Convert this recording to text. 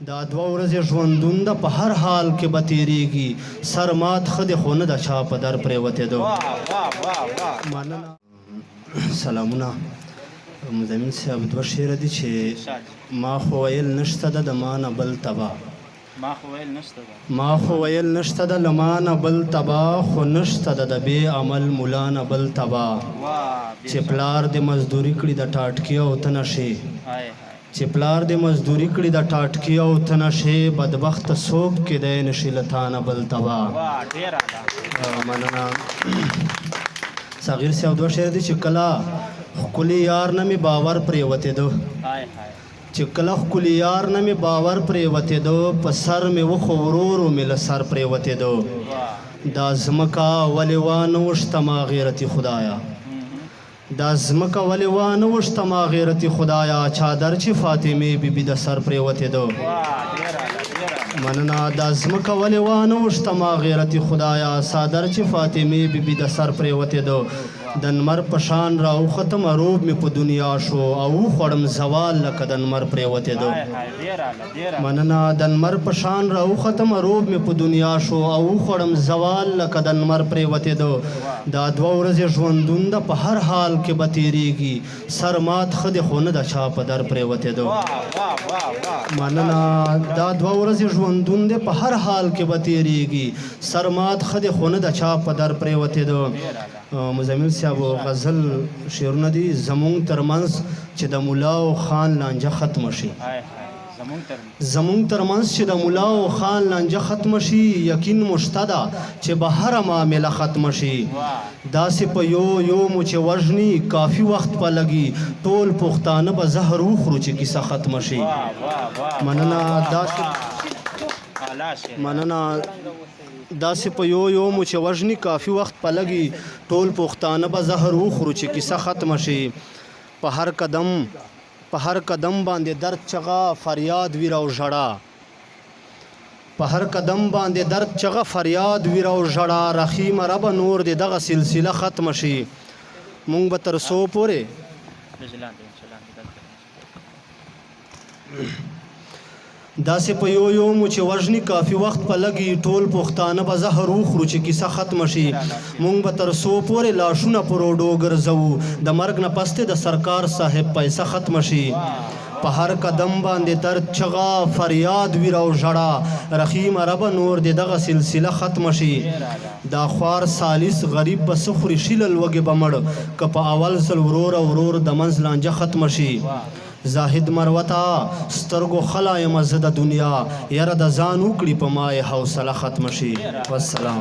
دا دوه ورځې ژوندون ده په هر حال کې به تېرېږي سر مات ښه دی خو نه د چا په در پرېوتېدو مننه سلامونه مزمین صاحب دوه شعره دي چې ما خو ویل نشته ده د ما نه بل تبا ما خو ویل نشته ده له ما نه بل تبا خو نشته ده د بې عمل ملا نه بل تبا چې پلار دې مزدوري کړي د ټاټکي او ته نشې چې پلار دې مزدوري کړي د ټاټکي او ته نشې بدبخته څوک کیدی نشي له تا نه بل تبا مننه صغیر صاحب دوه شعر دي چې کله ښکلي یار نه مې باور پرېوتېدو چې کله ښکلي یار نه مې باور پرېوتېدو په سر مې وخو ورو ورو مې له سر پرېوتېدو دا ځمکه ولې وانه وشته ما غیرتي خدایا دا ځمکه ولې وانه وشته ما غیرتي خدایا چادر چې فاطمې بیبي د سر پرېوتېدو مننه دا ځمکه ولې وانه وشته ما غیرتي خدایا څادر چې فاطمې بیبي د سر پرېوتېدو د نمر په شان راوخته مروب مې په دنیا شو او وخوړم زوال لکه د نمر پرېوتېدو مننه د نمر په شان راوخته مروب مې په دنیا شو او وخوړم زوال لکه د نمر پرېوتېدو دا دوه ورځې ژوندون ده په هر حال کې به تېرېږي سر مات ښه دی خو نه د چا په در پرېوتېدو مننه دا دوه ورځې ژوندون دی په هر حال کې به تېرېږي سر مات ښه دی خو نه د چا په در پرېوتېدو مزمل صاحب غزل شعرونه دي زمونږ ترمنځ چې د ملا او خان لانجه ختمه شي زمونږ ترمنځ چې د ملا او خان لانجه ختمه شي یقین مشته ده چې به هره معامله ختمه شي داسې په یو یو مو چې وژني کافي وخت په لګي ټول پښتانه به زهر وخورو چې کیسه ختمه شي مننه داسې په یو یو مو چې وژني کافي وخت په لګي ټول پښتانه به زهر وخورو چې کیسه ختمه شي په هر قدم باندې درد چغه فریاد ویر او ژړا په هر قدم باندې درد چغه فریاد ویر او ژړا رحیم رب نور دې دغه سلسله ختمه شي مونږ به تر څو پورې داسې په یو یو مو چې وژني کافي وخت په لګي ټول پښتانه به زهر وخورو چې کیسه ختمه شي مونږ به تر څو پورې لاشونه پر اوډو ګرځوو د مرګ نه پسته د سرکار صاحب پیسه ختمه شي په هر قدم باندې درد چغه فریاد ویر او ژړا رحیم رب نور دې دغه سلسله ختمه شي دا خوار سالس غریب به څه خوري شیلل وږې به مړ که په اول ځل ورور د منځ لانجه ختمه شي زاهد مروته سترګو خلا یم زه د دنیا یاره د ځان وکړي په ما یې حوصله ختمه شي والسلام